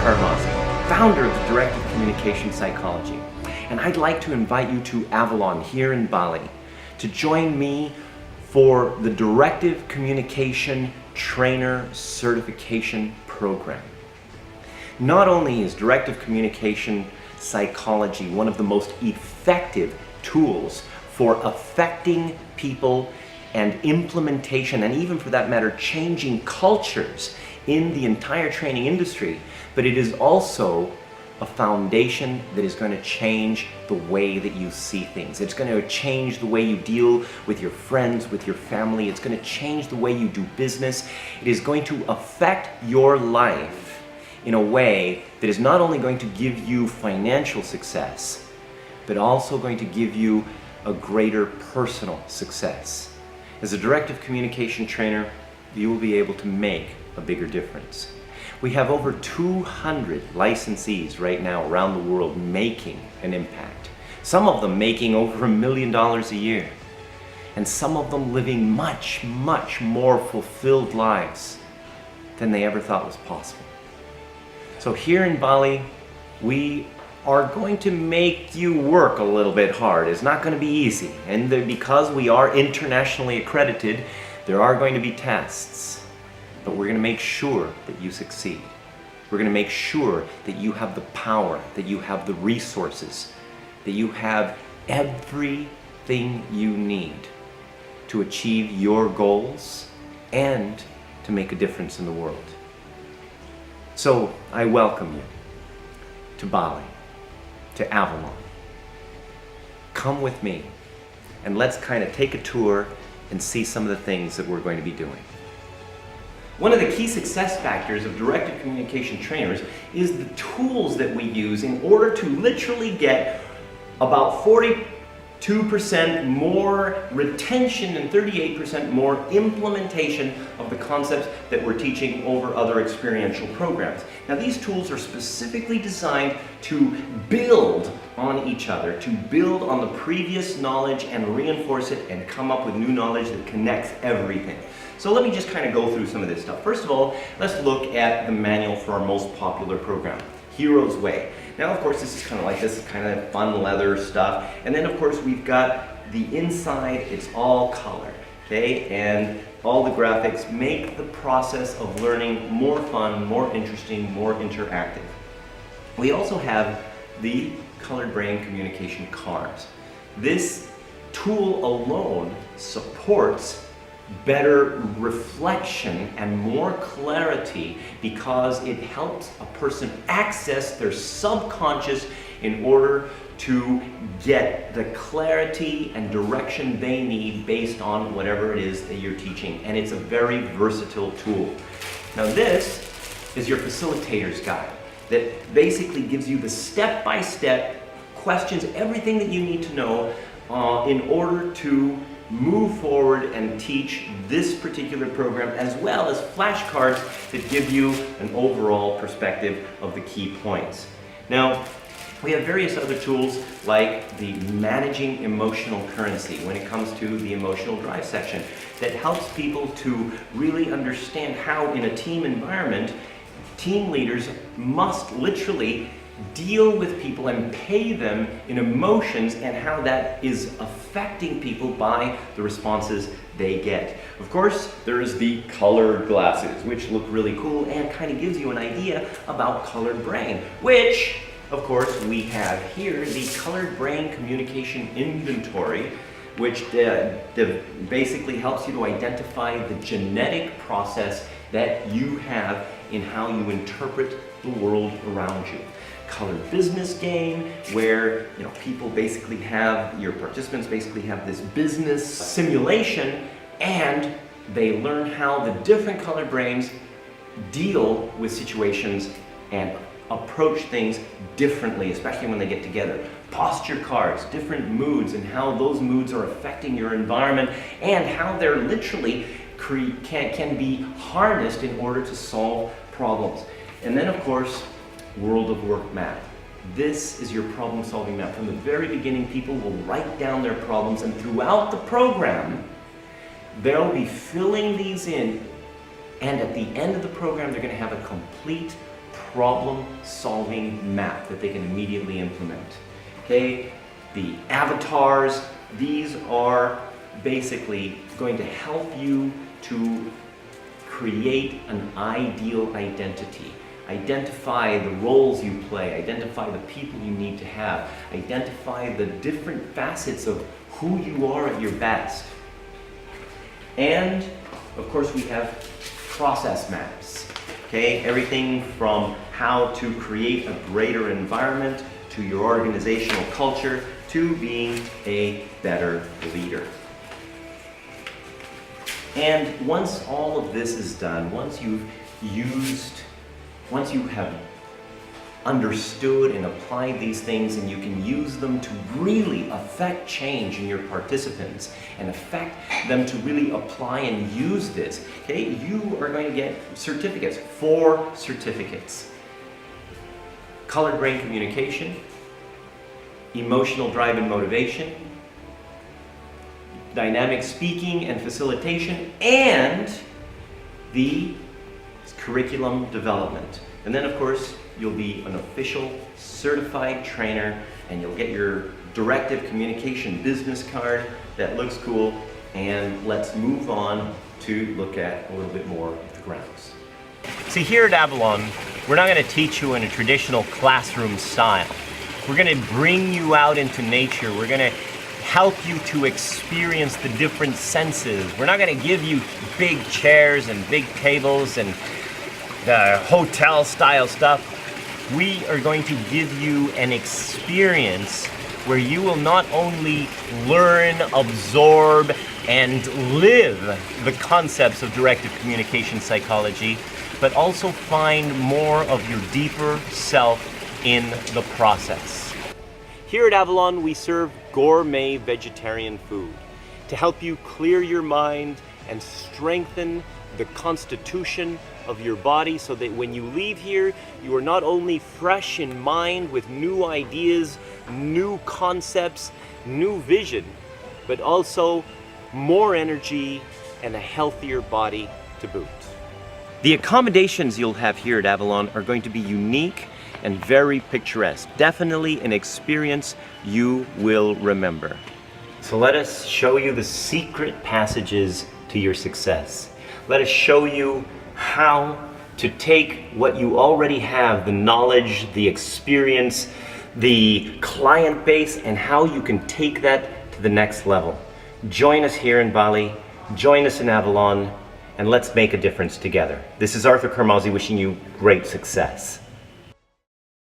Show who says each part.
Speaker 1: Carmazzi, founder of the Directive Communication Psychology, and I'd like to invite you to Avalon here in Bali to join me for the Directive Communication Trainer Certification Program. Not only is Directive Communication Psychology one of the most effective tools for affecting people and implementation, and even for that matter, changing cultures in the entire training industry, but it is also a foundation that is going to change the way that you see things. It's going to change the way you deal with your friends, with your family. It's going to change the way you do business. It is going to affect your life in a way that is not only going to give you financial success, but also going to give you a greater personal success. As a directive communication trainer, you will be able to make a bigger difference. We have over 200 licensees right now around the world making an impact. Some of them making over $1 million a year. And some of them living much, much more fulfilled lives than they ever thought was possible. So here in Bali, we are going to make you work a little bit hard. It's not going to be easy. And because we are internationally accredited, there are going to be tests. But we're going to make sure that you succeed. We're going to make sure that you have the power, that you have the resources, that you have everything you need to achieve your goals and to make a difference in the world. So I welcome you to Bali, to Avalon. Come with me and let's kind of take a tour and see some of the things that we're going to be doing. One of the key success factors of directive communication trainers is the tools that we use in order to literally get about 42% more retention and 38% more implementation of the concepts that we're teaching over other experiential programs. Now, these tools are specifically designed to build on each other, to build on the previous knowledge and reinforce it and come up with new knowledge that connects everything. So let me just kind of go through some of this stuff. First of all, let's look at the manual for our most popular program, Hero's Way. Now, of course, this is kind of like this kind of fun leather stuff. And then, of course, we've got the inside. It's all colored, okay? And all the graphics make the process of learning more fun, more interesting, more interactive. We also have the Colored Brain Communication cards. This tool alone supports better reflection and more clarity because it helps a person access their subconscious in order to get the clarity and direction they need based on whatever it is that you're teaching. And it's a very versatile tool. Now, this is your facilitator's guide that basically gives you the step-by-step questions, everything that you need to know in order to move forward and teach this particular program, as well as flashcards that give you an overall perspective of the key points. Now, we have various other tools like the Managing Emotional Currency when it comes to the emotional drive section that helps people to really understand how in a team environment, team leaders must literally deal with people and pay them in emotions and how that is affecting people by the responses they get. Of course, there's the colored glasses, which look really cool and kind of gives you an idea about colored brain, which, of course, we have here the Colored Brain Communication Inventory, which basically helps you to identify the genetic process that you have in how you interpret the world around you. Colored business game where people basically have, your participants basically have this business simulation and they learn how the different colored brains deal with situations and approach things differently, especially when they get together. Posture cards, different moods and how those moods are affecting your environment and how they're literally can be harnessed in order to solve problems. And then, of course, World of Work map. This is your problem-solving map. From the very beginning, people will write down their problems, and throughout the program, they'll be filling these in, and at the end of the program, they're going to have a complete problem-solving map that they can immediately implement. Okay, the avatars, these are basically going to help you to create an ideal identity. Identify the roles you play, identify the people you need to have, identify the different facets of who you are at your best. And of course we have process maps. Okay, everything from how to create a greater environment, to your organizational culture, to being a better leader. And once all of this is done, once you have understood and applied these things, and you can use them to really affect change in your participants and affect them to really apply and use this, okay, you are going to get certificates, 4 certificates. Colored brain communication, emotional drive and motivation, dynamic speaking and facilitation, and the curriculum development. And then of course you'll be an official certified trainer, and you'll get your directive communication business card that looks cool. And let's move on to look at a little bit more of the grounds. See, here at Avalon, we're not going to teach you in a traditional classroom style. We're going to bring you out into nature. We're going to help you to experience the different senses. We're not going to give you big chairs and big tables and hotel style stuff. We are going to give you an experience where you will not only learn, absorb, and live the concepts of directive communication psychology, but also find more of your deeper self in the process. Here at Avalon, we serve gourmet vegetarian food to help you clear your mind and strengthen the constitution of your body, so that when you leave here, you are not only fresh in mind with new ideas, new concepts, new vision, but also more energy and a healthier body to boot. The accommodations you'll have here at Avalon are going to be unique and very picturesque. Definitely an experience you will remember. So let us show you the secret passages to your success. Let us show you how to take what you already have, the knowledge, the experience, the client base, and how you can take that to the next level. Join us here in Bali, join us in Avalon, and let's make a difference together. This is Arthur Carmazzi wishing you great success.